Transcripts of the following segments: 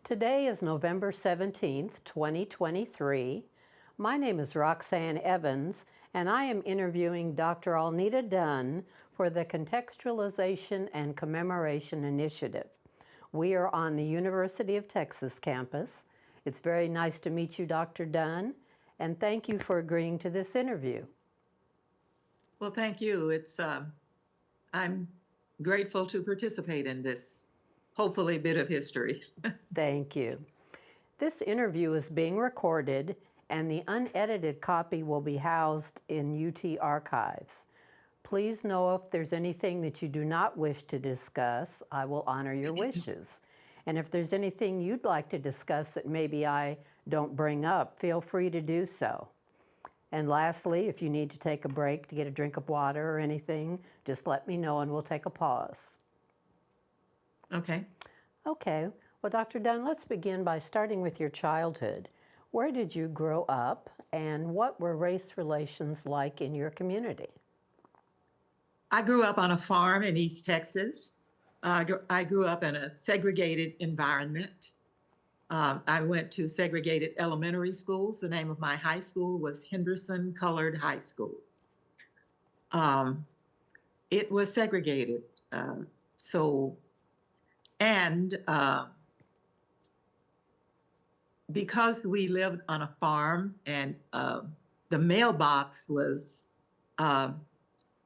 Today is November 17th, 2023. My name is Roxanne Evans, and I am interviewing Dr. Alnita Dunn for the Contextualization and Commemoration Initiative. We are on the University of Texas campus. It's very nice to meet you, Dr. Dunn, and thank you for agreeing to this interview. Well, thank you. I'm grateful to participate in this, hopefully, bit of history. Thank you. This interview is being recorded, and the unedited copy will be housed in UT archives. Please know if there's anything that you do not wish to discuss, I will honor your wishes. And if there's anything you'd like to discuss that maybe I don't bring up, feel free to do so. And lastly, if you need to take a break to get a drink of water or anything, just let me know and we'll take a pause. Okay. Okay. Well, Dr. Dunn, let's begin by starting with your childhood. Where did you grow up, and what were race relations like in your community? I grew up on a farm in East Texas. I grew up in a segregated environment. I went to segregated elementary schools. The name of my high school was Henderson Colored High School. It was segregated. Because we lived on a farm and the mailbox was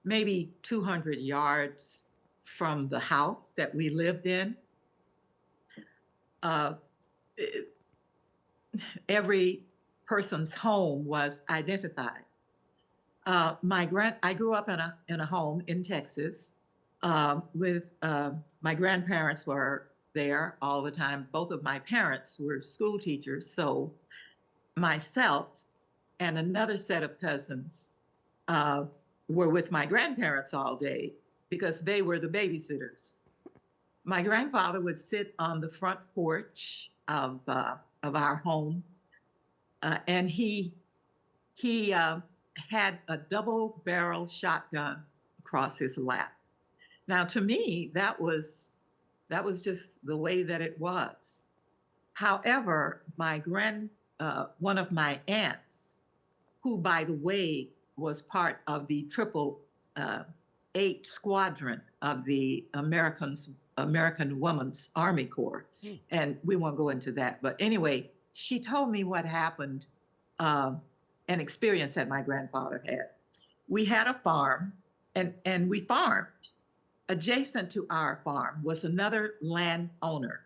maybe 200 yards from the house that we lived in, every person's home was identified. I grew up in a home in Texas with my grandparents were there all the time. Both of my parents were school teachers, so myself and another set of cousins were with my grandparents all day because they were the babysitters. My grandfather would sit on the front porch of our home, and he had a double-barrel shotgun across his lap. Now, to me, that was just the way that it was. However, one of my aunts, who, by the way, was part of the Triple Eight Squadron of the American Women's Army Corps, and we won't go into that. But anyway, she told me what happened, an experience that my grandfather had. We had a farm, and we farmed. Adjacent to our farm was another landowner,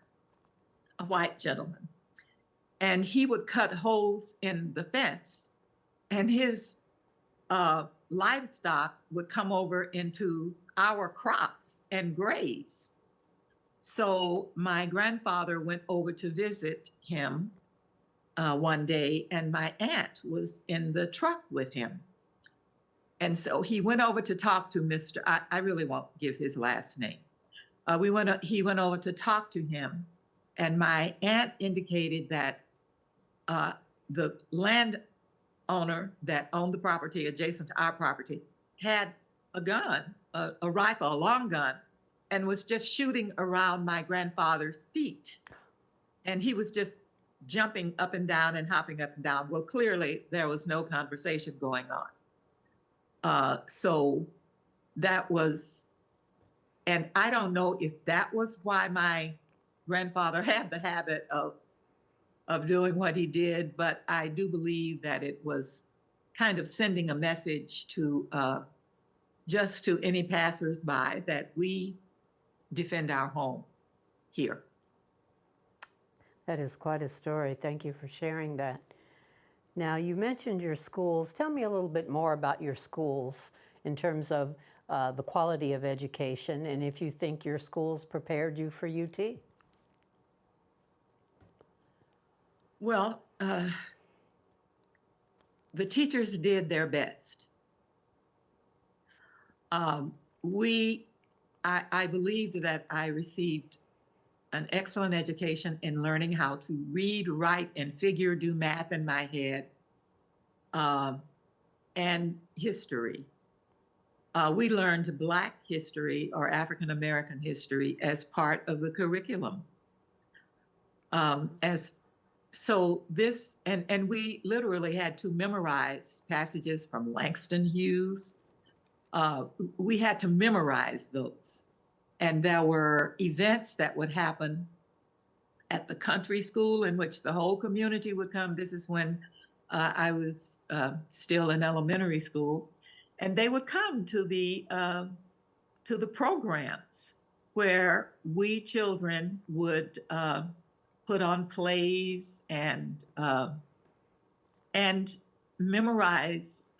a white gentleman, and he would cut holes in the fence, and his livestock would come over into our crops and graze. So my grandfather went over to visit him one day, and my aunt was in the truck with him. And so he went over to talk to Mr. I really won't give his last name. He went over to talk to him, and my aunt indicated that the landowner that owned the property adjacent to our property had a gun, a rifle, a long gun, and was just shooting around my grandfather's feet. And he was just jumping up and down and hopping up and down. Well, clearly there was no conversation going on. So that was, and I don't know if that was why my grandfather had the habit of doing what he did, but I do believe that it was kind of sending a message to just to any passersby that we defend our home here. That is quite a story. Thank you for sharing that. Now, you mentioned your schools. Tell me a little bit more about your schools in terms of the quality of education, and if you think your schools prepared you for UT. Well, the teachers did their best. I believed that I received an excellent education in learning how to read, write, and figure, do math in my head, and history. We learned Black history or African American history as part of the curriculum. As so this and we literally had to memorize passages from Langston Hughes. We had to memorize those, and there were events that would happen at the country school in which the whole community would come. This is when I was still in elementary school, and they would come to the programs where we children would put on plays and memorize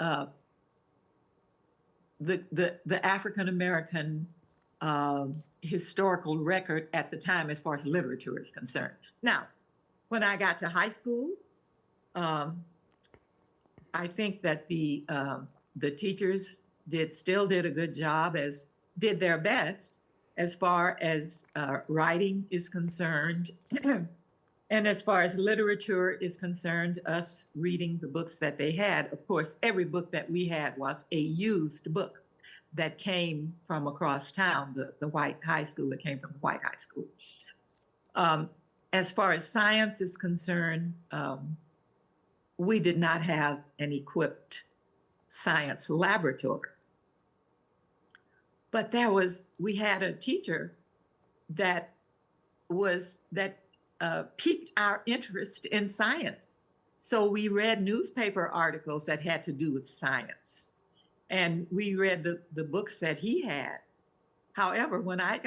the African American historical record at the time as far as literature is concerned. Now, when I got to high school, I think that the teachers still did a good job, did their best as far as writing is concerned. And as far as literature is concerned, us reading the books that they had, of course, every book that we had was a used book that came from across town, the white high school that came from the white high school. As far as science is concerned, we did not have an equipped science laboratory. But we had a teacher that piqued our interest in science. So we read newspaper articles that had to do with science. And we read the books that he had. However, when I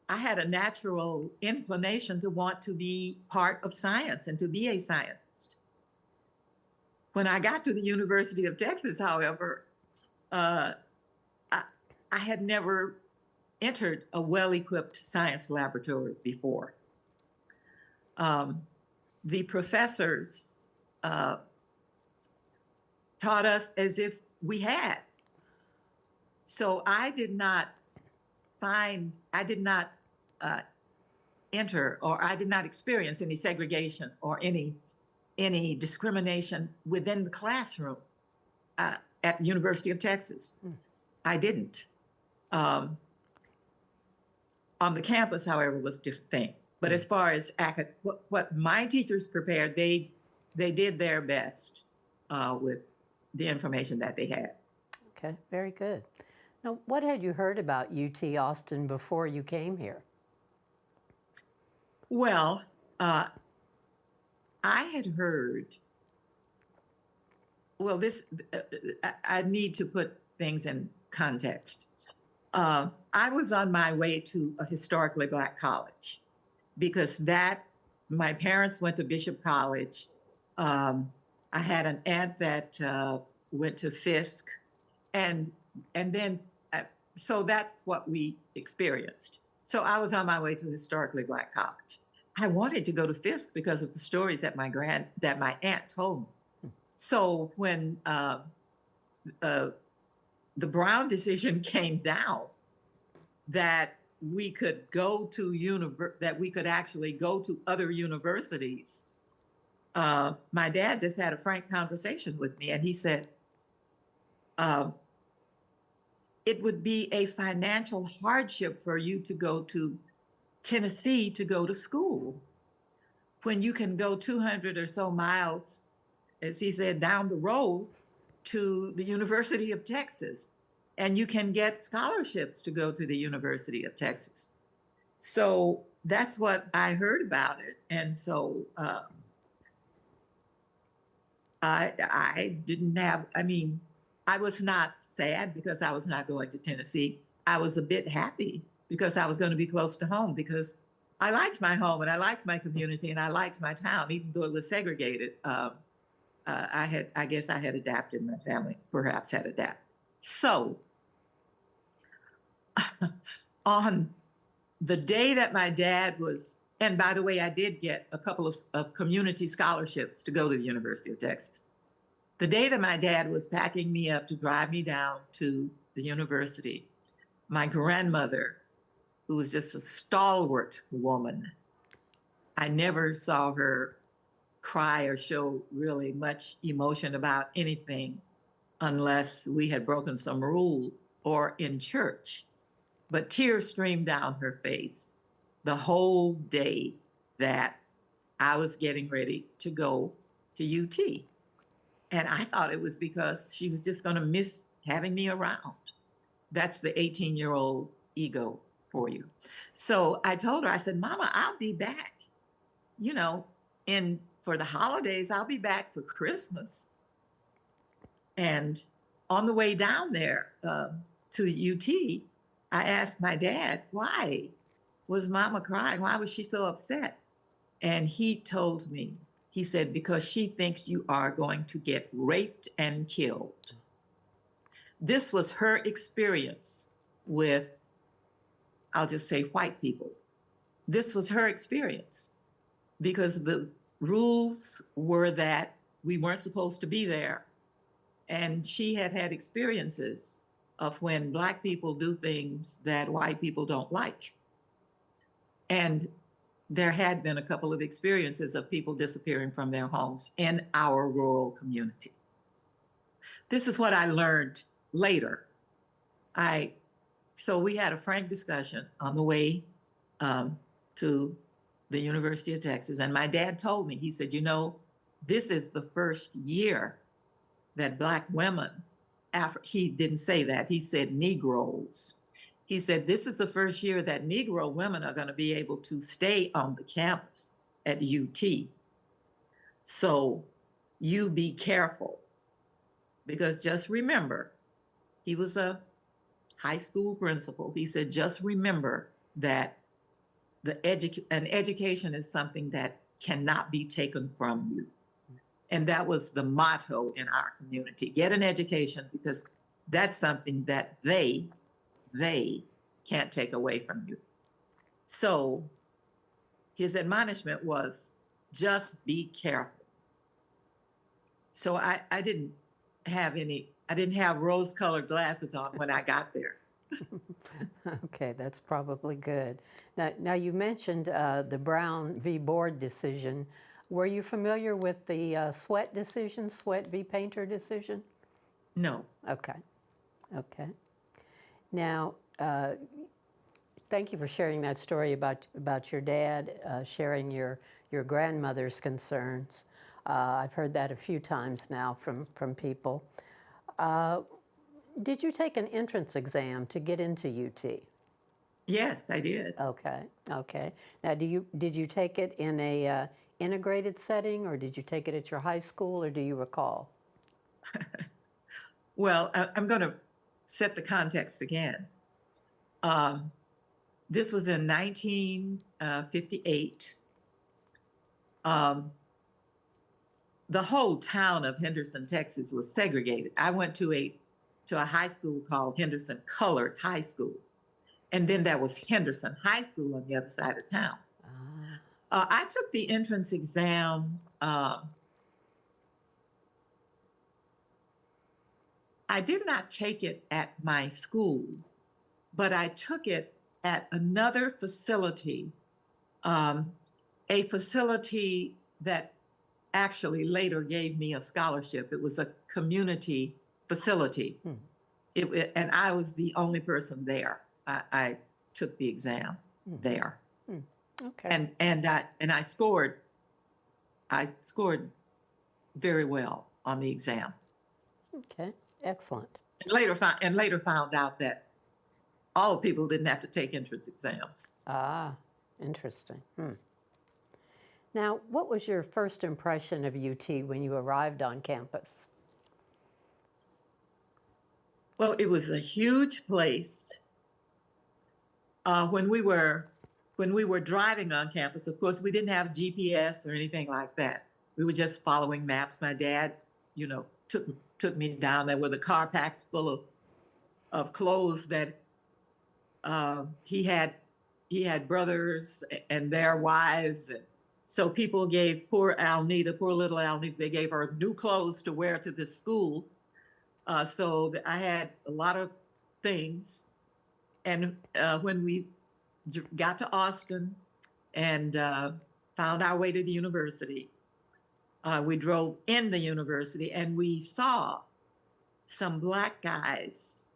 had a natural inclination to want to be part of science and to be a scientist. When I got to the University of Texas, however, I had never entered a well-equipped science laboratory before. The professors taught us as if we had. So I did not enter, or I did not experience any segregation or any discrimination within the classroom at the University of Texas. I didn't. On the campus, however, was a different thing. But as far as what my teachers prepared, they did their best with the information that they had. Okay, very good. Now, what had you heard about UT Austin before you came here? Well, I had heard, I need to put things in context. I was on my way to a historically Black college because my parents went to Bishop College. I had an aunt that went to Fisk, and then, so that's what we experienced. So I was on my way to a historically Black college. I wanted to go to Fisk because of the stories that my aunt told me. So when the Brown decision came down, that we could actually go to other universities. My dad just had a frank conversation with me, and he said, it would be a financial hardship for you to go to Tennessee to go to school when you can go 200 or so miles, as he said, down the road to the University of Texas, and you can get scholarships to go to the University of Texas. So that's what I heard about it. And so I didn't have, I was not sad because I was not going to Tennessee. I was a bit happy because I was going to be close to home, because I liked my home and I liked my community and I liked my town, even though it was segregated. I guess I had adapted, my family perhaps had adapted. So on the day that my dad was, and by the way, I did get a couple of community scholarships to go to the University of Texas. The day that my dad was packing me up to drive me down to the university, my grandmother, who was just a stalwart woman, I never saw her cry or show really much emotion about anything unless we had broken some rule or in church. But tears streamed down her face the whole day that I was getting ready to go to UT. And I thought it was because she was just going to miss having me around. That's the 18-year-old ego for you. So I told her, I said, Mama, I'll be back, you know, for the holidays, I'll be back for Christmas. And on the way down there to UT, I asked my dad, why was Mama crying? Why was she so upset? And he told me, he said, because she thinks you are going to get raped and killed. This was her experience with, I'll just say, white people. This was her experience because the rules were that we weren't supposed to be there. And she had had experiences of when Black people do things that white people don't like. And there had been a couple of experiences of people disappearing from their homes in our rural community. This is what I learned later. So we had a frank discussion on the way to the University of Texas. And my dad told me, he said, you know, this is the first year that Black women, he didn't say that, he said Negroes. He said, this is the first year that Negro women are going to be able to stay on the campus at UT. So you be careful, because just remember, he was a high school principal. He said, just remember that an education is something that cannot be taken from you. And that was the motto in our community. Get an education, because that's something that they can't take away from you. So his admonishment was, just be careful. So I didn't have rose-colored glasses on when I got there. Okay, that's probably good. Now you mentioned the Brown v. Board decision. Were you familiar with the Sweat decision, Sweat v. Painter decision? No. Okay. Now, thank you for sharing that story about your dad sharing your grandmother's concerns. I've heard that a few times now from people. Did you take an entrance exam to get into UT? Yes, I did. Okay. Now, did you take it in a integrated setting, or did you take it at your high school, or do you recall? Well, I'm going to set the context again. This was in 1958. The whole town of Henderson, Texas was segregated. I went to a high school called Henderson Colored High School. And then there was Henderson High School on the other side of town. I took the entrance exam. I did not take it at my school, but I took it at another facility, a facility that actually later gave me a scholarship. It was a community facility. And I was the only person there. I took the exam there. Okay. And I scored very well on the exam. Okay, excellent. And later found out that all people didn't have to take entrance exams. Ah, interesting. Now, what was your first impression of UT when you arrived on campus? Well, it was a huge place. When we were driving on campus, of course, we didn't have GPS or anything like that. We were just following maps. My dad, took me down there with a car packed full of clothes that he had brothers and their wives. And so people gave poor little Alnita, they gave her new clothes to wear to this school. So I had a lot of things. And when we got to Austin and found our way to the university, we drove in the university and we saw some Black guys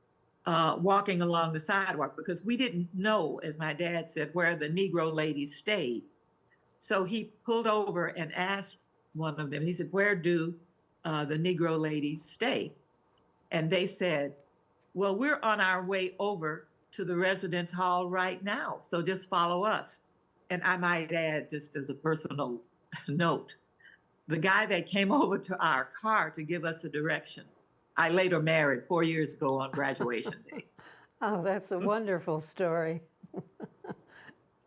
walking along the sidewalk because we didn't know, as my dad said, where the Negro ladies stayed. So he pulled over and asked one of them, he said, where do the Negro ladies stay? And they said, well, we're on our way over to the residence hall right now, so just follow us. And I might add, just as a personal note, the guy that came over to our car to give us a direction, I later married 4 years ago on graduation day. Oh, that's a wonderful story.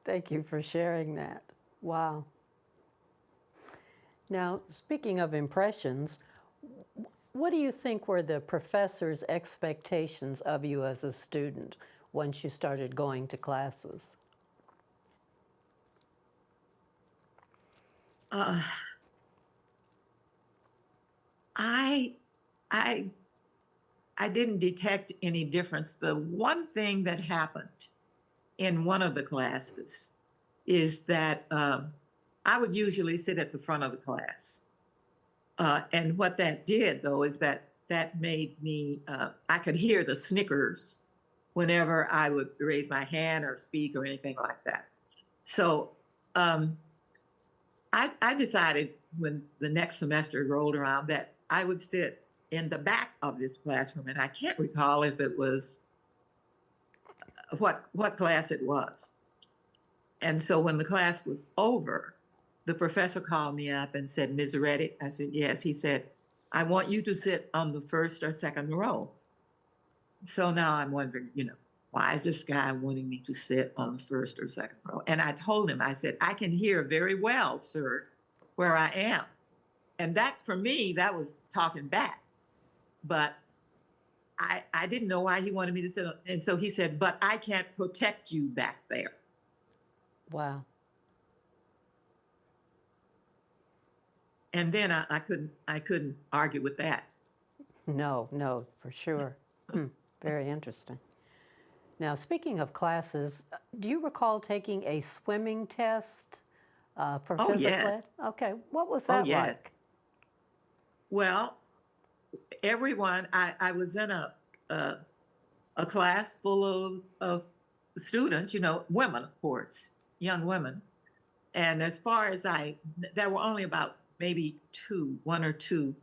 Thank you for sharing that. Wow. Now, speaking of impressions, what do you think were the professor's expectations of you as a student once you started going to classes? Uh, I, I, I didn't detect any difference. The one thing that happened in one of the classes is that I would usually sit at the front of the class. And what that did, though, is that made me, I could hear the snickers whenever I would raise my hand or speak or anything like that. So um, I decided when the next semester rolled around that I would sit in the back of this classroom. And I can't recall if it was what class it was. And so when the class was over, the professor called me up and said, Ms. Reddick, I said, yes. He said, I want you to sit on the first or second row. So now I'm wondering, why is this guy wanting me to sit on the first or second row? And I told him, I said, I can hear very well, sir, where I am. And that, for me, that was talking back. But I didn't know why he wanted me to sit on. And so he said, but I can't protect you back there. Wow. And then I couldn't argue with that. No, for sure. Very interesting. Now, speaking of classes, do you recall taking a swimming test for Oh, physical yes. ed? Okay, what was Oh, that yes. like? Well, everyone, I was in a class full of students, women, of course, young women. And as far as there were only about maybe one or two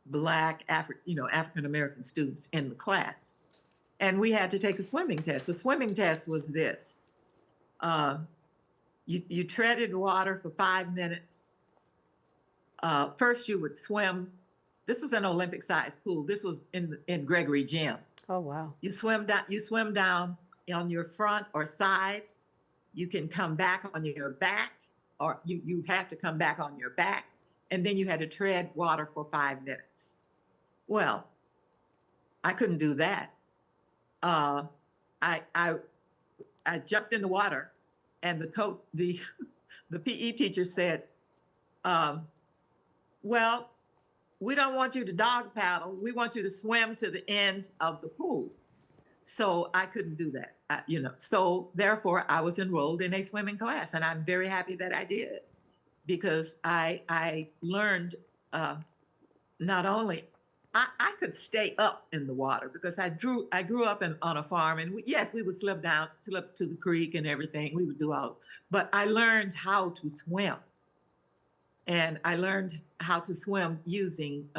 Black, African American students in the class. And we had to take a swimming test. The swimming test was this. You treaded water for 5 minutes. First, you would swim. This was an Olympic-sized pool. This was in Gregory Gym. Oh, wow. You swim down on your front or side. You can come back on your back, or you had to come back on your back, and then you had to tread water for 5 minutes. Well, I couldn't do that. I jumped in the water, and the coach, the PE teacher said, well, we don't want you to dog paddle. We want you to swim to the end of the pool. So I couldn't do that, So therefore, I was enrolled in a swimming class, and I'm very happy that I did, because I learned not only I could stay up in the water because I grew up on a farm, and yes, we would slip to the creek and everything. We would do all, but I learned how to swim. And I learned how to swim using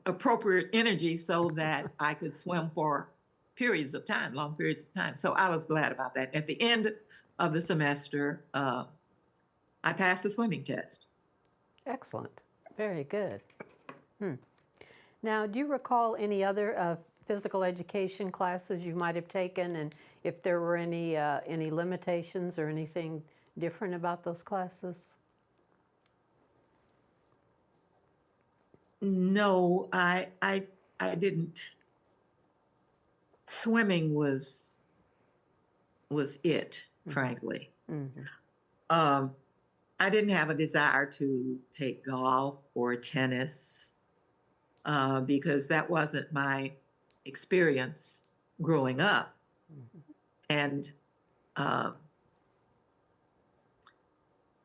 appropriate energy so that I could swim for periods of time, long periods of time. So I was glad about that. At the end of the semester, I passed the swimming test. Excellent. Very good. Now, do you recall any other physical education classes you might have taken, and if there were any limitations or anything different about those classes? No, I didn't. Swimming was it, frankly. I didn't have a desire to take golf or tennis because that wasn't my experience growing up. And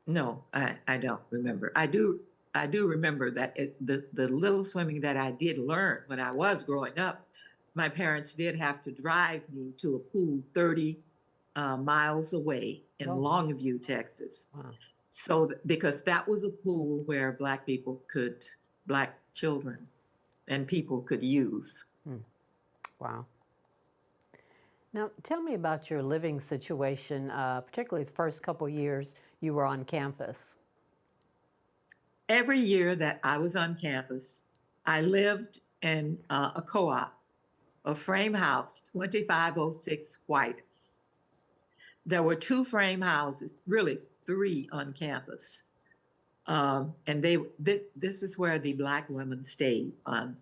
no, I don't remember. I do I do remember that the little swimming that I did learn when I was growing up, my parents did have to drive me to a pool 30 miles away in Oh, Longview, Texas. wow. So, because that was a pool where Black children and people could use. Wow. Now, tell me about your living situation, particularly the first couple years you were on campus. Every year that I was on campus, I lived in a co-op, a frame house, 2506 Whitus. There were two frame houses, really three on campus. And this is where the Black women stayed on.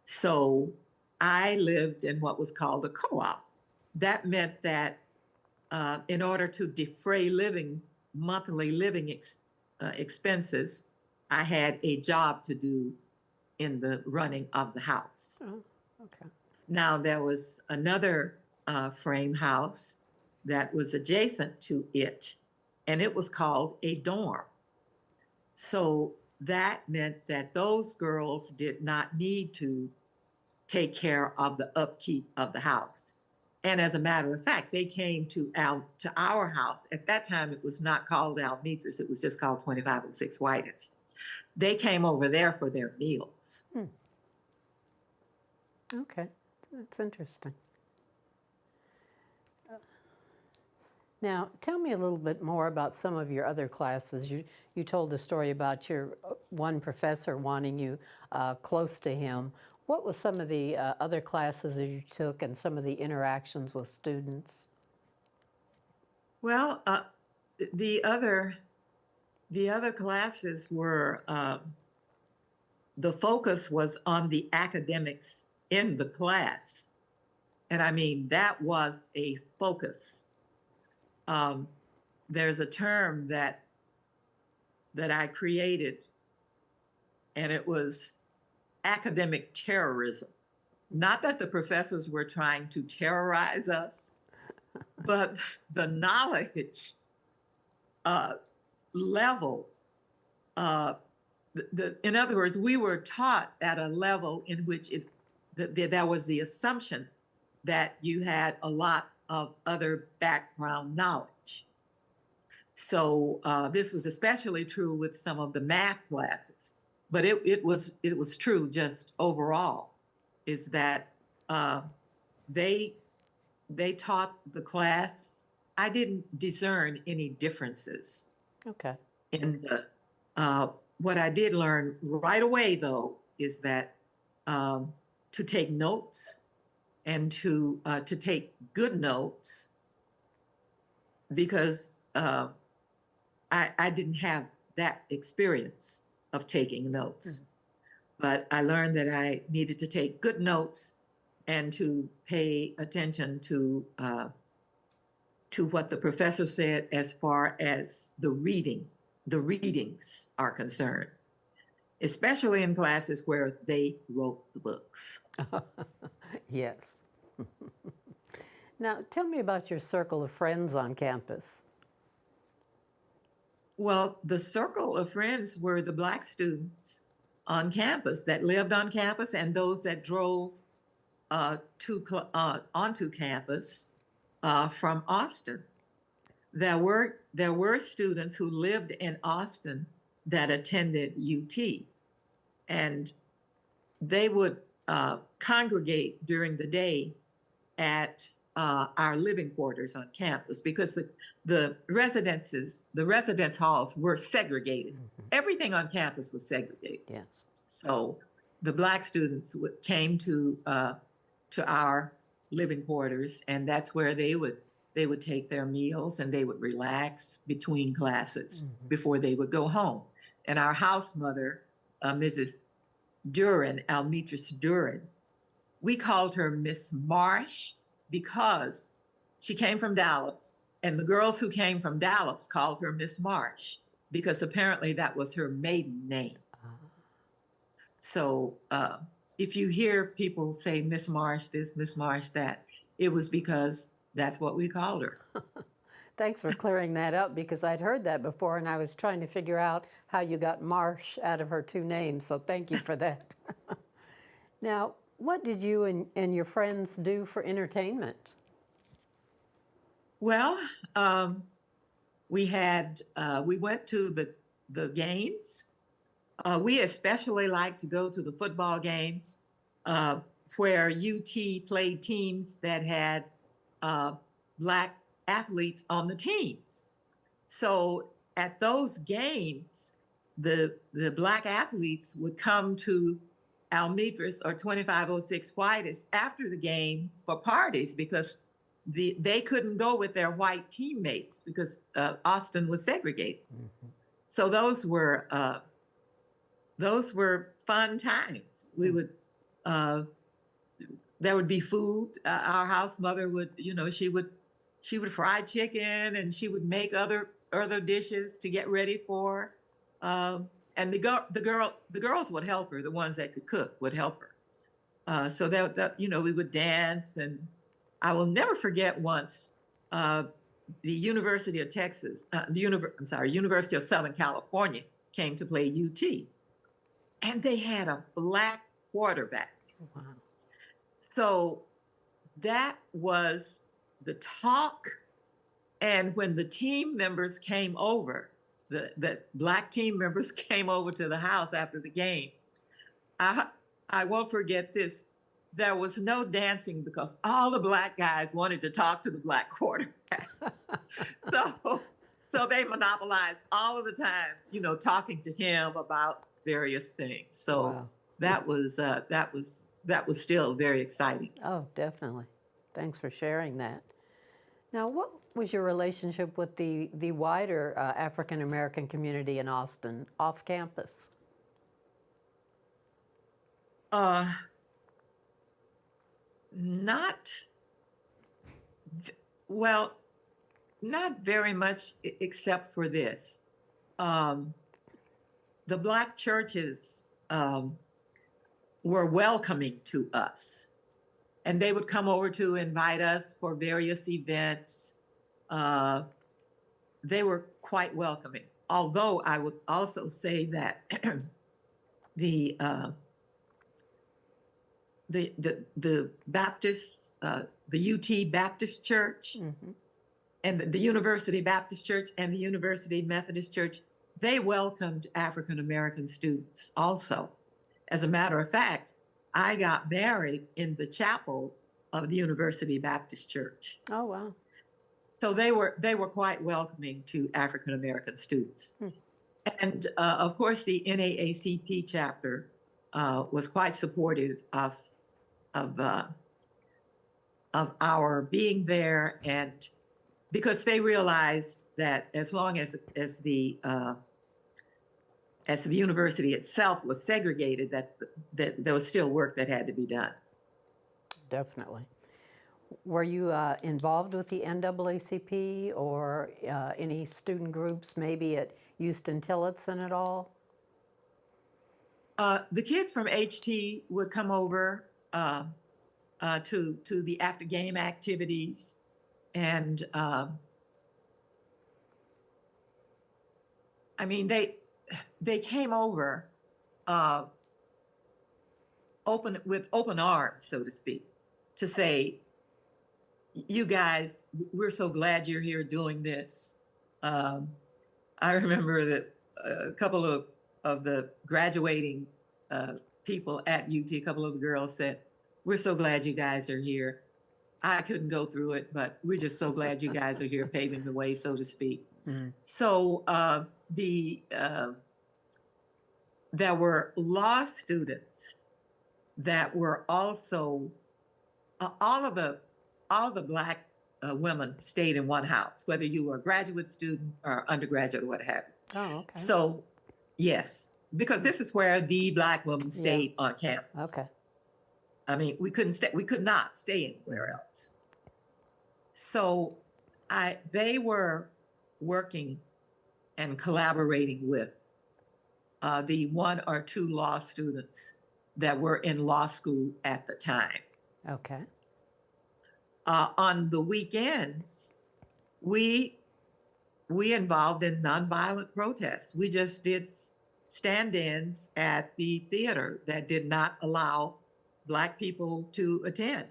So I lived in what was called a co-op. That meant that in order to defray monthly living expenses, I had a job to do in the running of the house. Oh, okay. Now, there was another frame house that was adjacent to it, and it was called a dorm. So that meant that those girls did not need to take care of the upkeep of the house. And as a matter of fact, they came to our house. At that time, it was not called Alnitra's, it was just called 2506 Whitus. They came over there for their meals. Okay, that's interesting. Now, tell me a little bit more about some of your other classes. You told the story about your one professor wanting you close to him. What was some of the other classes that you took and some of the interactions with students? Well, the other classes were the focus was on the academics in the class, and I mean that was a focus. There's a term that I created, and it was academic terrorism. Not that the professors were trying to terrorize us, but the knowledge level. In other words, we were taught at a level in which there was the assumption that you had a lot of other background knowledge. So this was especially true with some of the math classes, but it was true just overall, is that they taught the class. I didn't discern any differences. Okay. In what I did learn right away, though, is that to take notes and to take good notes, because I didn't have that experience of taking notes. But I learned that I needed to take good notes and to pay attention to what the professor said as far as the readings are concerned, especially in classes where they wrote the books. Yes. Now, tell me about your circle of friends on campus. Well, the circle of friends were the Black students on campus that lived on campus and those that drove onto campus from Austin. There were students who lived in Austin that attended UT, and they would congregate during the day at our living quarters on campus, because the residence halls were segregated. Everything on campus was segregated. Yes. So the Black students came to our living quarters, and that's where they would take their meals and they would relax between classes before they would go home. And our house mother, Mrs. Duran, Alnita Dunn, we called her Miss Marsh because she came from Dallas, and the girls who came from Dallas called her Miss Marsh because apparently that was her maiden name. So if you hear people say Miss Marsh this, Miss Marsh that, it was because that's what we called her. Thanks for clearing that up because I'd heard that before and I was trying to figure out how you got Marsh out of her two names, so thank you for that. Now, what did you and your friends do for entertainment? Well, we went to the games. We especially like to go to the football games uh, where UT played teams that had uh, Black athletes on the teams. So at those games, the Black athletes would come to Almitra's or 2506 White's after the games for parties because they couldn't go with their white teammates because Austin was segregated. Mm-hmm. So those were fun times. We would there would be food. Our house mother would, she would fry chicken and she would make other dishes to get ready for. And the girls would help her. The ones that could cook would help her. So that we would dance, and I will never forget once the University of Texas, University of Southern California came to play UT, and they had a Black quarterback. Wow. So that was the talk. And when the team members came over, the Black team members came over to the house after the game, I won't forget this. There was no dancing because all the Black guys wanted to talk to the Black quarterback. so they monopolized all of the time, talking to him about various things. So Wow. that was still very exciting. Oh, definitely. Thanks for sharing that. Now, what was your relationship with the wider African American community in Austin off campus? Uh, not well, not very much except for this. Um, the Black churches were welcoming to us, and they would come over to invite us for various events. Uh, they were quite welcoming. Although I would also say that the Baptist, the UT Baptist Church, Mm-hmm. and the University Baptist Church and the University Methodist Church, they welcomed African American students also. As a matter of fact, I got married in the chapel of the University Baptist Church. Oh, wow. So they were quite welcoming to African American students. Hmm. And of course, the NAACP chapter was quite supportive of our being there, and because they realized that as long as the university itself was segregated, that there was still work that had to be done. Definitely. Were you involved with the NAACP or any student groups, maybe at Houston Tillotson at all? The kids from HT would come over to the after game activities, and I mean they came over with open arms, so to speak, to say, you guys, we're so glad you're here doing this. I remember that a couple of the graduating people at UT, a couple of the girls said, we're so glad you guys are here. I couldn't go through it, but we're just so glad you guys are here paving the way, so to speak. Mm-hmm. So there were law students that were also, all of the Black women stayed in one house, whether you were a graduate student or undergraduate or what have you. Oh, okay. So, yes, because this is where the Black women stayed on campus. Okay. I mean, we could not stay anywhere else. So they were working and collaborating with the one or two law students that were in law school at the time. Okay. On the weekends, we we involved in nonviolent protests. We just did stand-ins at the theater that did not allow Black people to attend.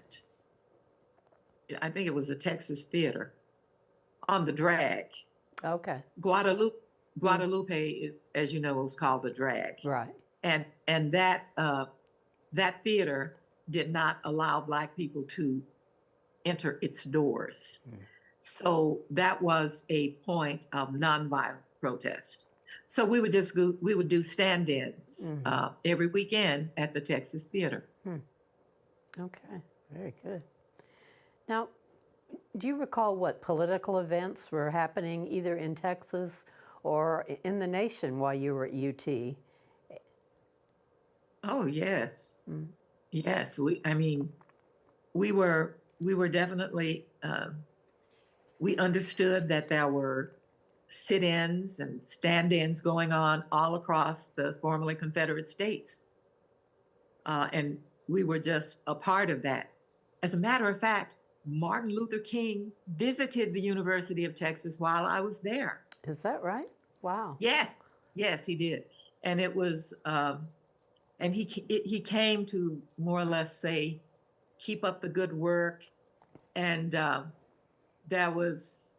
I think it was a Texas theater on the drag. Okay. Guadalupe, Guadalupe is, as you know, was called the drag. Right. And that theater did not allow Black people to enter its doors. So that was a point of nonviolent protest. So we would just go, we would do stand-ins every weekend at the Texas Theater. Okay, very good. Now, do you recall what political events were happening either in Texas or in the nation while you were at UT? Oh, yes. Yes, we were definitely, we understood that there were sit-ins and stand-ins going on all across the formerly Confederate states. And we were just a part of that. As a matter of fact, Martin Luther King visited the University of Texas while I was there. Is that right? Wow. Yes, yes, he did. And it was, and he came to more or less say, keep up the good work. And there was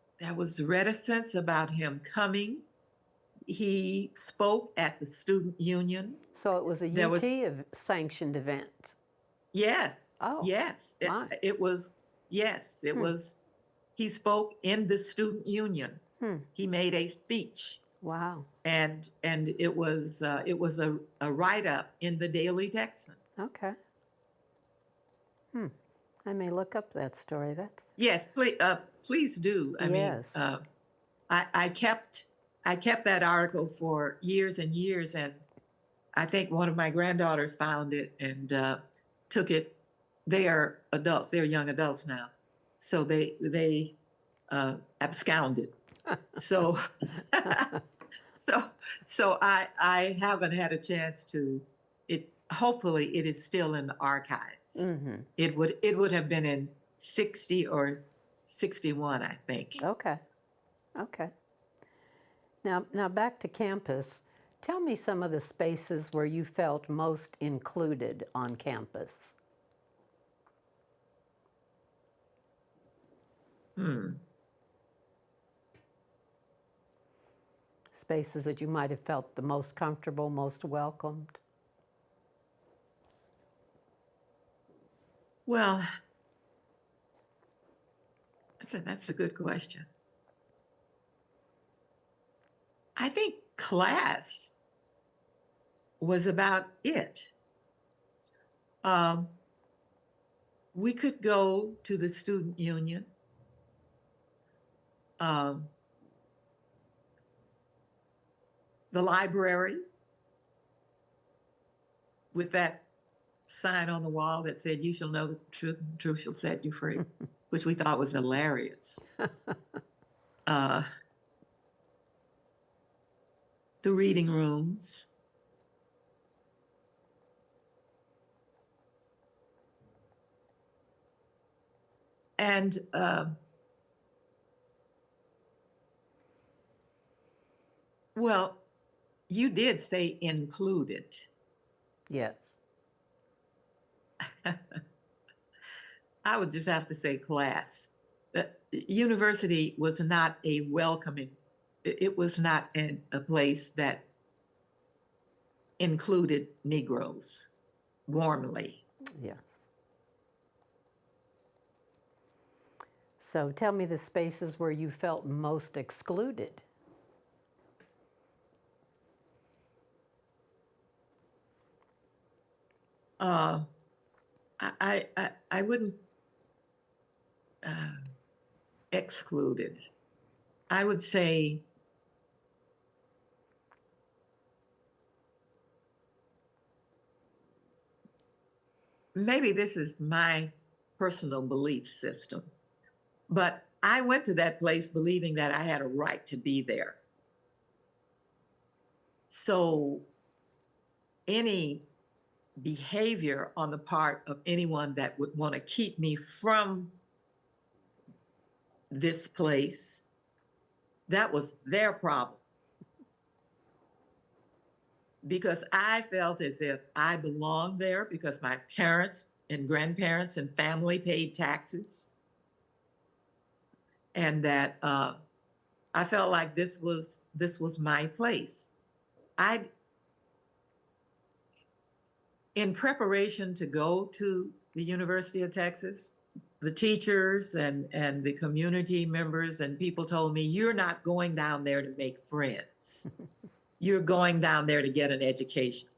reticence about him coming. He spoke at the student union. So it was a UT sanctioned event. Yes. Oh, yes. my. It was. Yes, it was. He spoke in the student union. He made a speech. Wow. And it was a write-up in the Daily Texan. Okay. I may look up that story. That's Yes, please do. I mean, I kept that article for years and years, and I think one of my granddaughters found it and took it. They are adults; they're young adults now, so they absconded. So, so I haven't had a chance to. It hopefully it is still in the archives. It would have been in 60 or 61, I think. okay. Okay. Now back to campus. Tell me some of the spaces where you felt most included on campus. Spaces that you might have felt the most comfortable, most welcomed. Well, that's a good question. I think class was about it. We could go to the student union. The library with that sign on the wall that said, "You shall know the truth, and the truth shall set you free," which we thought was hilarious. The reading rooms. And well, you did say included. Yes. I would just have to say class. The university was not a welcoming, it was not a place that included Negroes warmly. Yes. So tell me the spaces where you felt most excluded. I wouldn't excluded. I would say maybe this is my personal belief system, but I went to that place believing that I had a right to be there. So any behavior on the part of anyone that would want to keep me from this place that was their problem, because I felt as if I belonged there because my parents and grandparents and family paid taxes, and that I felt like this was my place. I, in preparation to go to the University of Texas, the teachers and the community members and people told me, you're not going down there to make friends. You're going down there to get an education.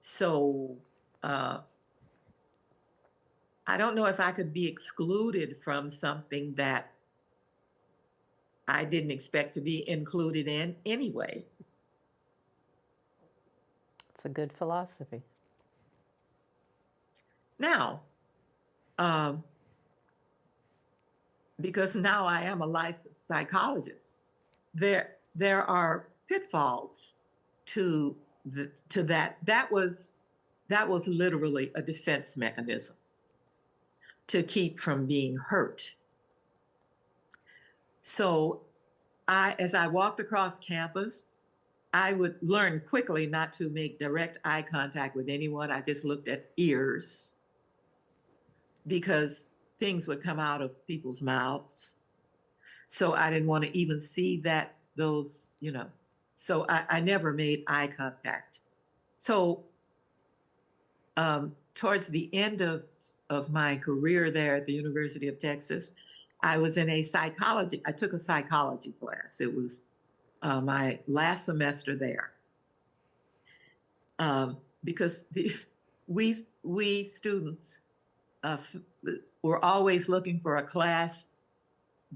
So I don't know if I could be excluded from something that I didn't expect to be included in anyway. It's a good philosophy. Now, because now I am a licensed psychologist, there are pitfalls to that. That was literally a defense mechanism to keep from being hurt. So as I walked across campus, I would learn quickly not to make direct eye contact with anyone. I just looked at ears, because things would come out of people's mouths. So I didn't want to even see those. So I never made eye contact. So towards the end of my career there at the University of Texas, I was in I took a psychology class. It was my last semester there. Because we students were always looking for a class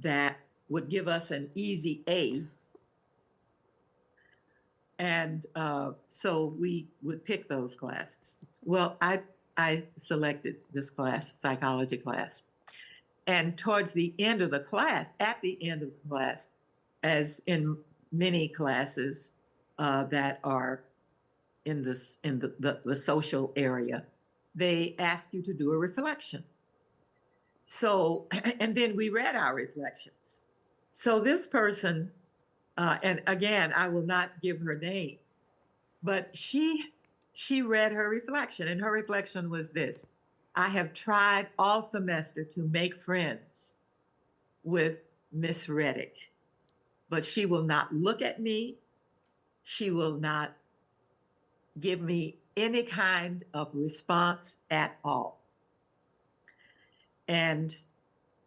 that would give us an easy A. And so we would pick those classes. Well, I selected this class, psychology class. And towards the end of the class, at the end of the class, as in many classes that are in the social area, they ask you to do a reflection. So, and then we read our reflections. So this person, and again, I will not give her name, but she read her reflection, and her reflection was this: I have tried all semester to make friends with Miss Reddick, but she will not look at me. She will not give me any kind of response at all. And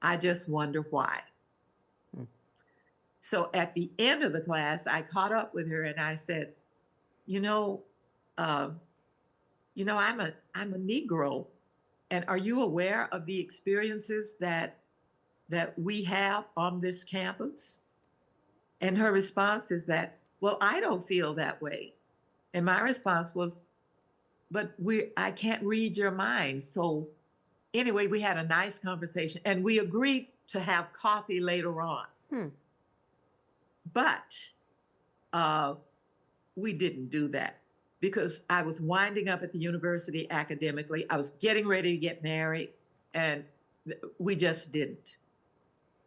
I just wonder why. So at the end of the class, I caught up with her and I said, I'm a Negro, and are you aware of the experiences that we have on this campus? And her response is that, well, I don't feel that way. And my response was, but I can't read your mind. So anyway, we had a nice conversation and we agreed to have coffee later on. But we didn't do that because I was winding up at the university academically. I was getting ready to get married, and we just didn't.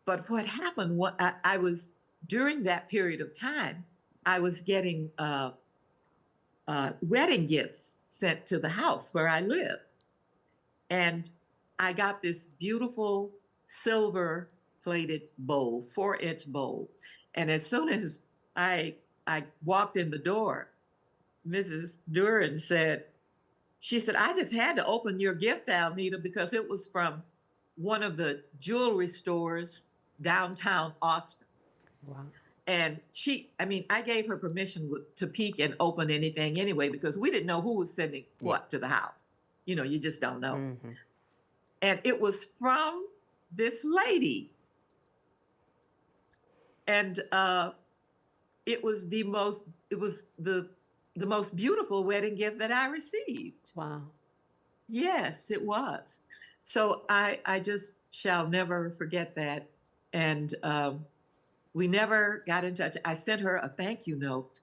But what happened, I was, during that period of time, I was getting wedding gifts sent to the house where I lived. And I got this beautiful silver plated bowl, 4-inch bowl. And as soon as I walked in the door, Mrs. Duran she said, I just had to open your gift, Alnita, because it was from one of the jewelry stores downtown Austin. Wow. And I gave her permission to peek and open anything anyway, because we didn't know who was sending what to the house. You just don't know. Mm-hmm. And it was from this lady. And it was the most beautiful wedding gift that I received. Wow. Yes, it was. So I just shall never forget that. And we never got in touch. I sent her a thank you note.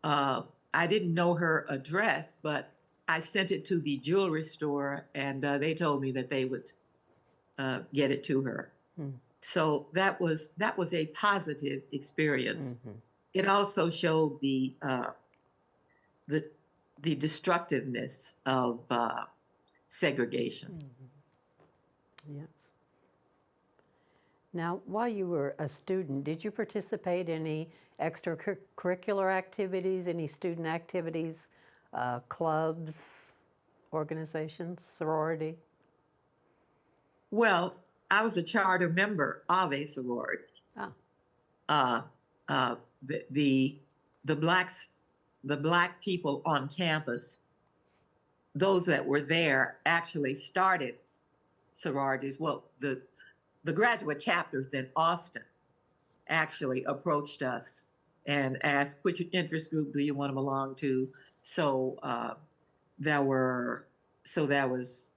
I didn't know her address, but I sent it to the jewelry store, and they told me that they would get it to her. So that was a positive experience. Mm-hmm. It also showed the the destructiveness of segregation. Yes. Now, while you were a student, did you participate in any extracurricular activities, any student activities, clubs, organizations, sorority? Well, I was a charter member of a sorority. Ah, Uh, uh, the, the the blacks, the black people on campus, those that were there actually started sororities. Well, the graduate chapters in Austin actually approached us and asked, which interest group do you want to belong to? So there were, so that was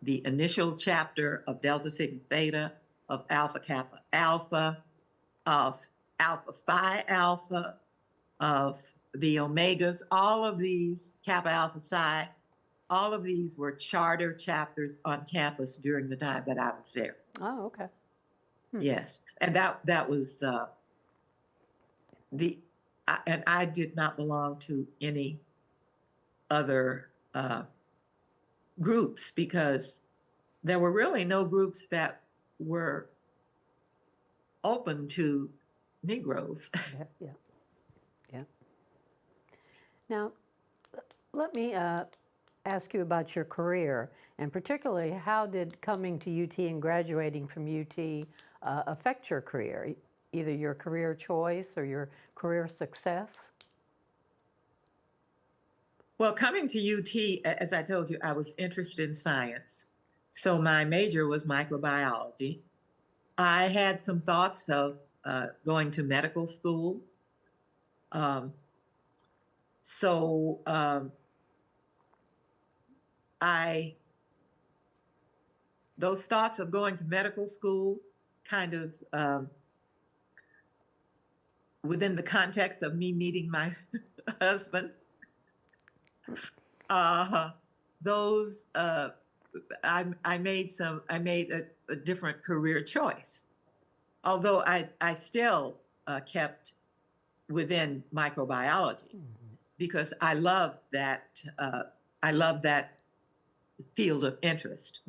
the initial chapter of Delta Sigma Theta, of Alpha Kappa Alpha, of Alpha Phi Alpha, of the Omegas, all of these, Kappa Alpha Psi, all of these were charter chapters on campus during the time that I was there. oh, okay. Yes, and that was the and I did not belong to any other groups because there were really no groups that were open to Negroes. Yeah, yeah, yeah. Now, let me ask you about your career, and particularly how did coming to UT and graduating from UT affect your career, either your career choice or your career success? Well, coming to UT, as I told you, I was interested in science. So my major was microbiology. I had some thoughts of going to medical school. Um, so I those thoughts of going to medical school kind of within the context of me meeting my husband, uh, those I made a different career choice. Although I still kept within microbiology because I love that field of interest.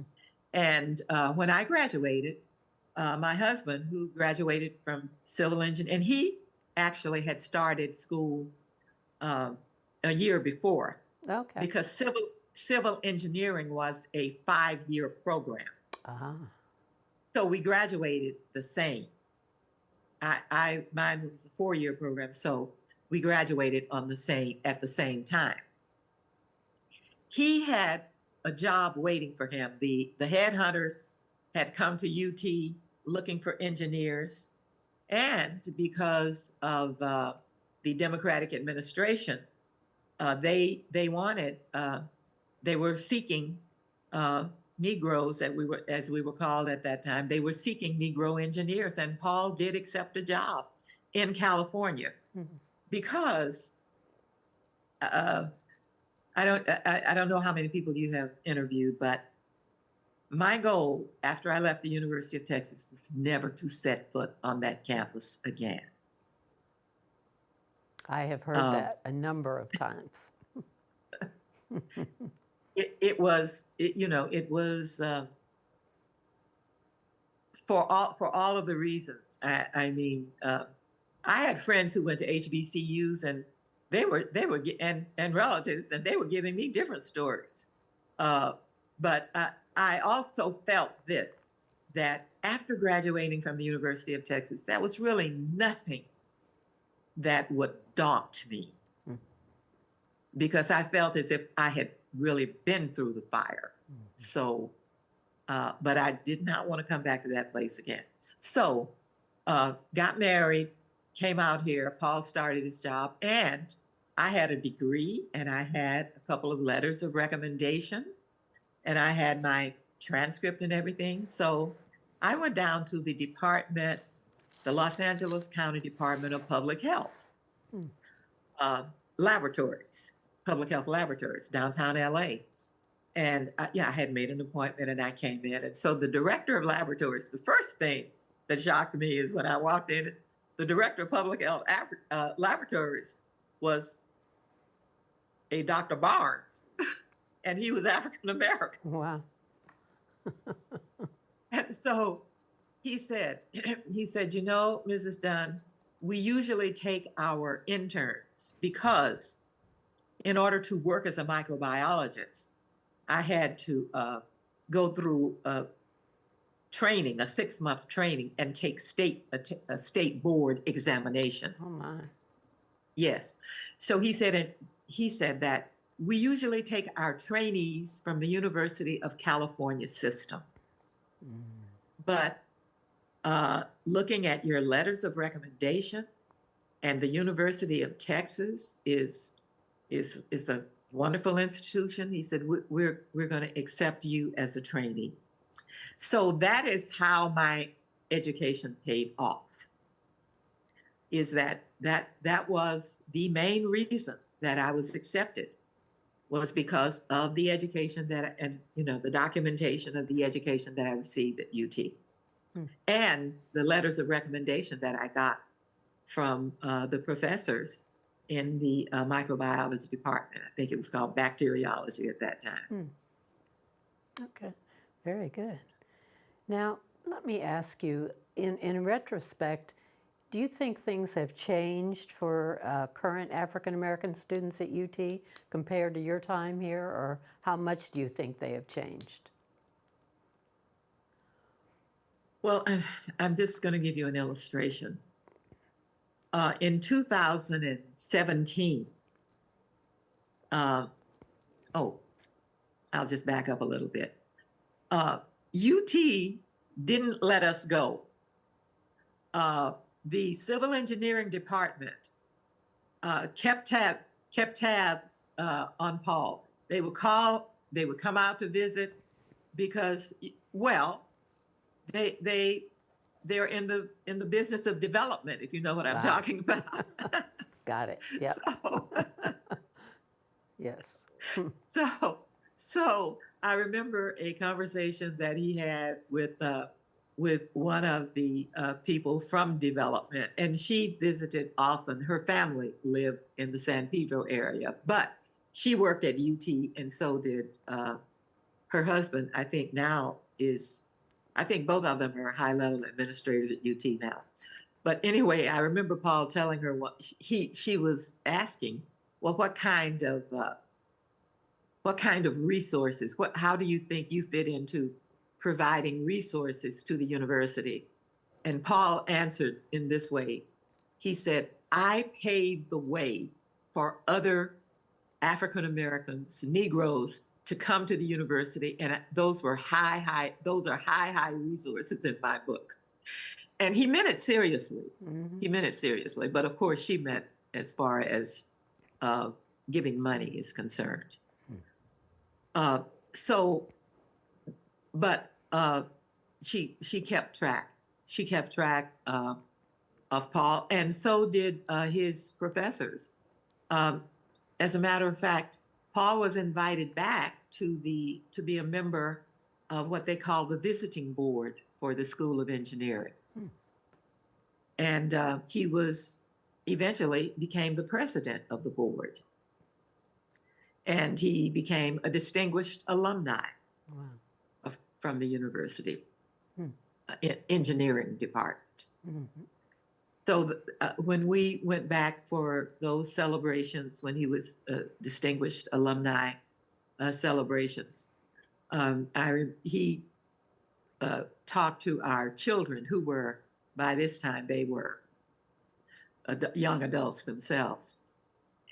And when I graduated, my husband, who graduated from civil engineering, and he actually had started school a year before Okay. because civil engineering was a 5-year program. Ah, So we graduated the same. Mine was a 4-year program, so we graduated at the same time. He had a job waiting for him. The headhunters had come to UT looking for engineers, and because of the Democratic administration, they wanted they were seeking Negroes, as we were called at that time. They were seeking Negro engineers, and Paul did accept a job in California because I don't know how many people you have interviewed, but my goal after I left the University of Texas was never to set foot on that campus again. I have heard that a number of times. It was for all of the reasons. I mean, I had friends who went to HBCUs, and they were and relatives, and they were giving me different stories. But I also felt this, that after graduating from the University of Texas, that was really nothing that would daunt me, because I felt as if I had really been through the fire. So, but I did not want to come back to that place again. So, got married, came out here. Paul started his job, and I had a degree, and I had a couple of letters of recommendation, and I had my transcript and everything. So I went down to the department, the Los Angeles County Department of Public Health, laboratories, public health laboratories, downtown LA. And I had made an appointment, and I came in. And so the director of laboratories, the first thing that shocked me is when I walked in, the director of public health laboratories was a Dr. Barnes, and he was African American. Wow. And so he said, you know, Mrs. Dunn, we usually take our interns because in order to work as a microbiologist, I had to go through training, a 6-month training, and take a state board examination. Oh my. Yes. So he said that we usually take our trainees from the University of California system. But looking at your letters of recommendation, and the University of Texas is a wonderful institution. He said, we're going to accept you as a trainee. So that is how my education paid off. Is that was the main reason that I was accepted, was because of the education and the documentation of the education that I received at UT, and the letters of recommendation that I got from the professors in the microbiology department. I think it was called bacteriology at that time. Okay, very good. Now, let me ask you, in retrospect, do you think things have changed for current African American students at UT compared to your time here, or how much do you think they have changed? Well, I'm just going to give you an illustration. In 2017, I'll just back up a little bit. UT didn't let us go. The civil engineering department kept tabs on Paul. They would come out to visit because, well, they're in the business of development, if you know what I'm talking about. Got it. Yeah. So, yes. So I remember a conversation that he had with one of the people from development, and she visited often. Her family lived in the San Pedro area, but she worked at UT, and so did her husband. I think both of them are high-level administrators at UT now. But anyway, I remember Paul telling her she was asking, well, what kind of resources? How do you think you fit into providing resources to the university? And Paul answered in this way. He said, I paved the way for other African Americans, Negroes, to come to the university, and those are high resources in my book. And he meant it seriously. Mm-hmm. He meant it seriously, but of course she meant as far as giving money is concerned. She kept track. She kept track of Paul, and so did his professors. As a matter of fact, Paul was invited back to be a member of what they call the visiting board for the School of Engineering. And he eventually became the president of the board. And he became a distinguished alumni from the university, engineering department. Mm-hmm. So when we went back for those celebrations, when he was distinguished alumni celebrations, he talked to our children, who were, by this time, they were young adults themselves.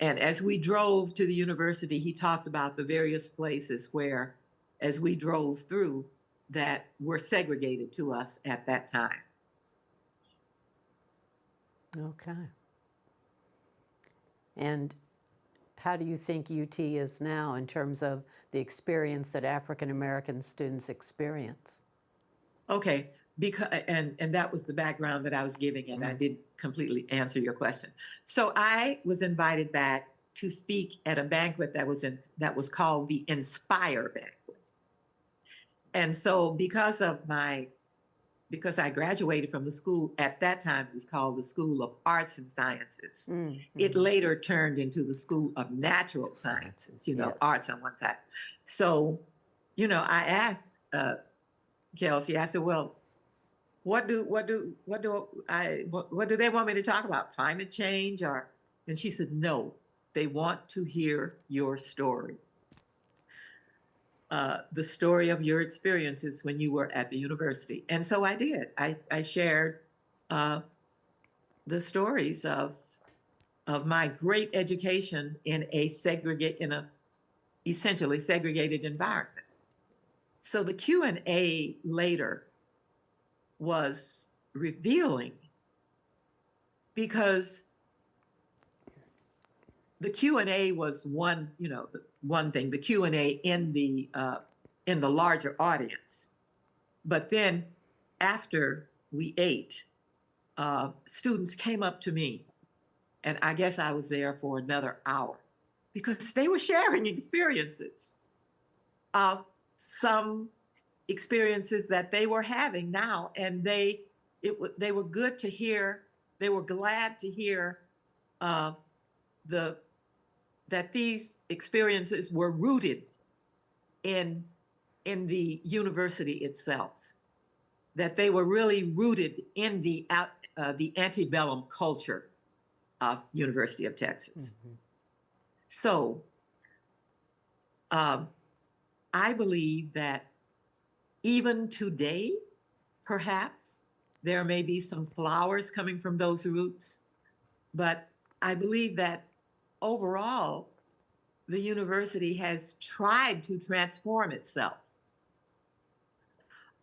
And as we drove to the university, he talked about the various places where, as we drove through, that were segregated to us at that time. Okay. And how do you think UT is now in terms of the experience that African American students experience? Okay, and that was the background that I was giving, and I didn't completely answer your question. So I was invited back to speak at a banquet that was called the Inspire Banquet. And so because of my because I graduated from the school. At that time, it was called the School of Arts and Sciences. It later turned into the School of Natural Sciences, Yes. arts on one side. So, I asked Kelsey, I said, well, what do they want me to talk about? Climate change and she said, no, they want to hear your story. The story of your experiences when you were at the university. And so I did. I shared the stories of my great education in a essentially segregated environment. So the Q&A later was revealing, because the Q&A was one thing, the Q&A in the larger audience. But then after we ate, students came up to me, and I guess I was there for another hour, because they were sharing experiences of some experiences that they were having now, and they were good to hear. They were glad to hear that these experiences were rooted in the university itself, that they were really rooted in the antebellum culture of University of Texas. So I believe that even today, perhaps there may be some flowers coming from those roots, but I believe that overall, the university has tried to transform itself.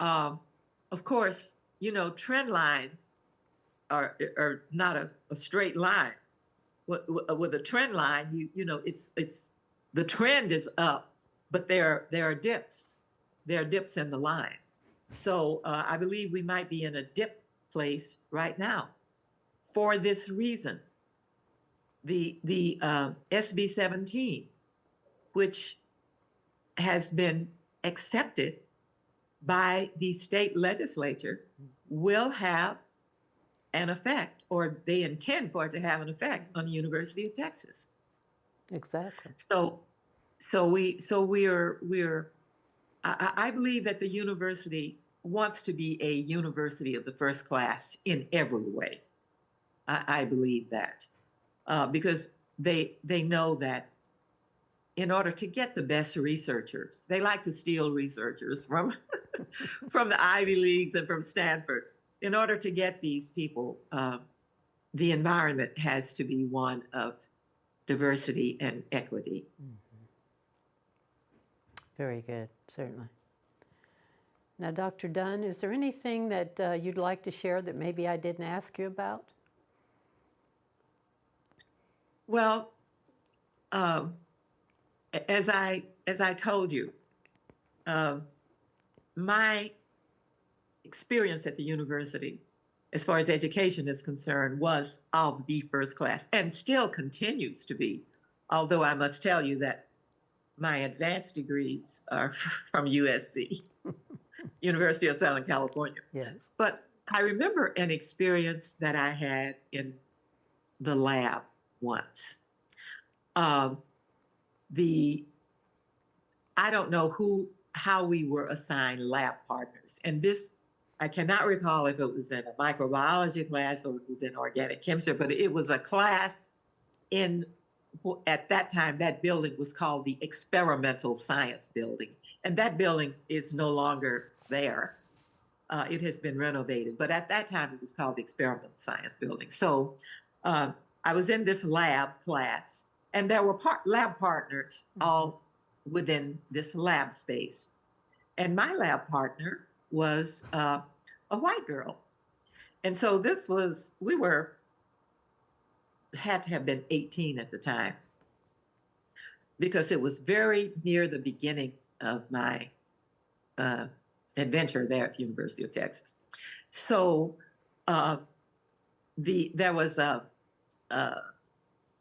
Of course, trend lines are not a straight line. With a trend line, it's the trend is up, but there are dips. There are dips in the line. So I believe we might be in a dip place right now. For this reason, the SB 17, which has been accepted by the state legislature, will have an effect, or they intend for it to have an effect on the University of Texas. Exactly. I believe that the university wants to be a university of the first class in every way. I believe that because they know that in order to get the best researchers, they like to steal researchers from from the Ivy Leagues and from Stanford. In order to get these people, the environment has to be one of diversity and equity. Very good, certainly. Now, Dr. Dunn, is there anything that you'd like to share that maybe I didn't ask you about? Well, as I told you, my experience at the university, as far as education is concerned, was of the first class and still continues to be. Although I must tell you that my advanced degrees are from USC, University of Southern California. Yes. But I remember an experience that I had in the lab once. I don't know how we were assigned lab partners. And this, I cannot recall if it was in a microbiology class or if it was in organic chemistry, but it was a class at that time, that building was called the Experimental Science Building. And that building is no longer there. It has been renovated, but at that time it was called the Experimental Science Building. So I was in this lab class, and there were lab partners all within this lab space. And my lab partner was a white girl. And so had to have been 18 at the time, because it was very near the beginning of my adventure there at the University of Texas. So there was an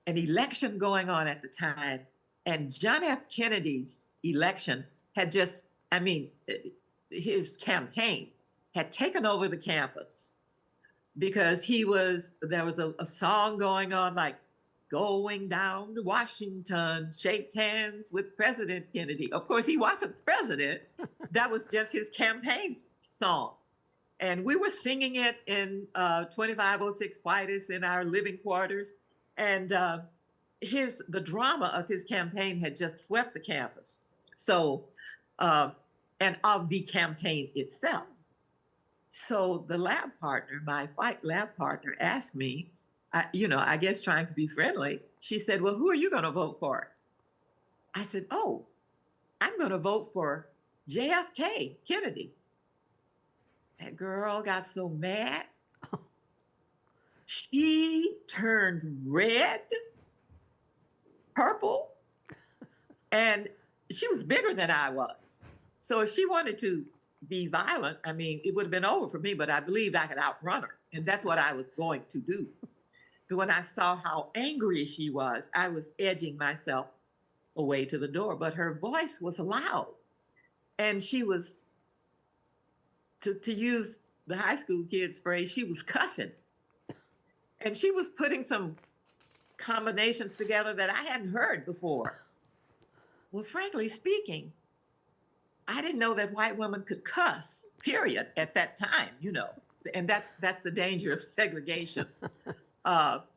election going on at the time, and John F. Kennedy's election had his campaign had taken over the campus because there was a song going on like, going down to Washington, shake hands with President Kennedy. Of course, he wasn't president. That was just his campaign song. And we were singing it in 2506 Whitus in our living quarters. And the drama of his campaign had just swept the campus. So, and of the campaign itself. So the lab partner, my white lab partner, asked me, I guess trying to be friendly, she said, well, who are you going to vote for? I said, oh, I'm going to vote for JFK, Kennedy. That girl got so mad. She turned red, purple, and she was bigger than I was. So if she wanted to be violent, I mean, it would have been over for me, but I believed I could outrun her. And that's what I was going to do. But when I saw how angry she was, I was edging myself away to the door. But her voice was loud. And she was, to use the high school kids' phrase, she was cussing. And she was putting some combinations together that I hadn't heard before. Well, frankly speaking, I didn't know that white women could cuss, period, at that time, and that's the danger of segregation. But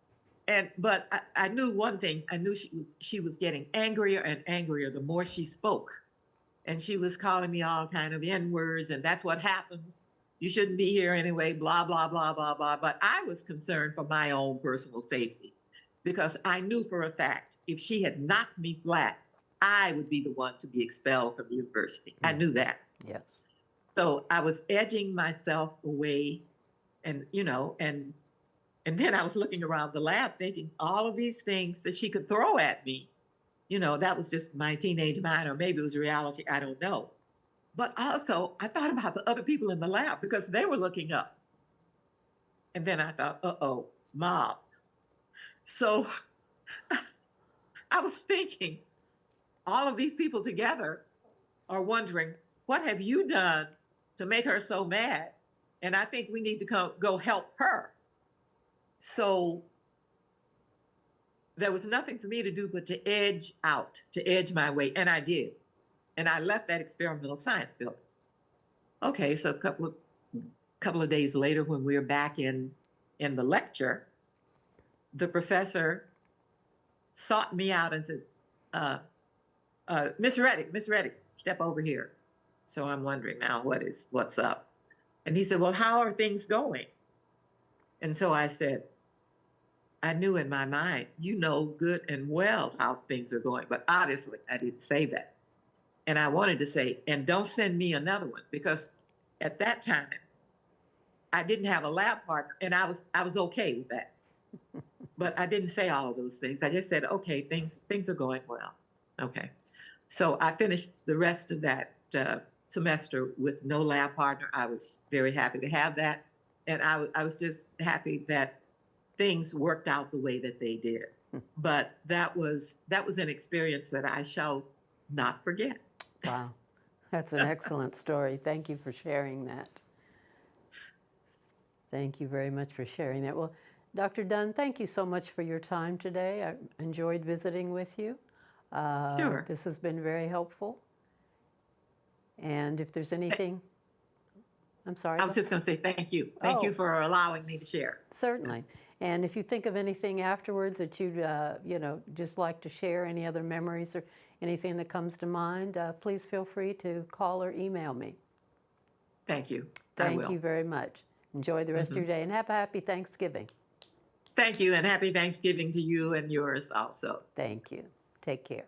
I knew one thing. I knew she was getting angrier and angrier the more she spoke, and she was calling me all kind of N-words, and that's what happens. You shouldn't be here anyway. Blah blah blah blah blah. But I was concerned for my own personal safety because I knew for a fact if she had knocked me flat, I would be the one to be expelled from the university. I knew that. Yes. So I was edging myself away, and then I was looking around the lab thinking all of these things that she could throw at me. That was just my teenage mind, or maybe it was reality. I don't know. But also, I thought about the other people in the lab because they were looking up. And then I thought, uh-oh, Mom. So I was thinking, all of these people together are wondering, what have you done to make her so mad? And I think we need to go help her. So there was nothing for me to do but to edge my way. And I did. And I left that experimental science building. Okay, so a couple of days later, when we were back in the lecture, the professor sought me out and said, Miss Reddick, step over here. So I'm wondering now, what's up? And he said, well, how are things going? And so I said, I knew in my mind, good and well how things are going, but obviously I didn't say that. And I wanted to say, and don't send me another one, because at that time, I didn't have a lab partner, and I was okay with that. But I didn't say all of those things. I just said, okay, things are going well. Okay. So I finished the rest of that semester with no lab partner. I was very happy to have that. And I was just happy that things worked out the way that they did. But that was an experience that I shall not forget. Wow. That's an excellent story. Thank you for sharing that. Thank you very much for sharing that. Well, Dr. Dunn, thank you so much for your time today. I enjoyed visiting with you. Sure. This has been very helpful. And if there's anything, I'm sorry. I was just going to say thank you. Thank you for allowing me to share. Certainly. And if you think of anything afterwards that you'd, just like to share, any other memories or anything that comes to mind, please feel free to call or email me. Thank you. Thank you very much. Enjoy the rest of your day and have a happy Thanksgiving. Thank you, and happy Thanksgiving to you and yours also. Thank you. Take care.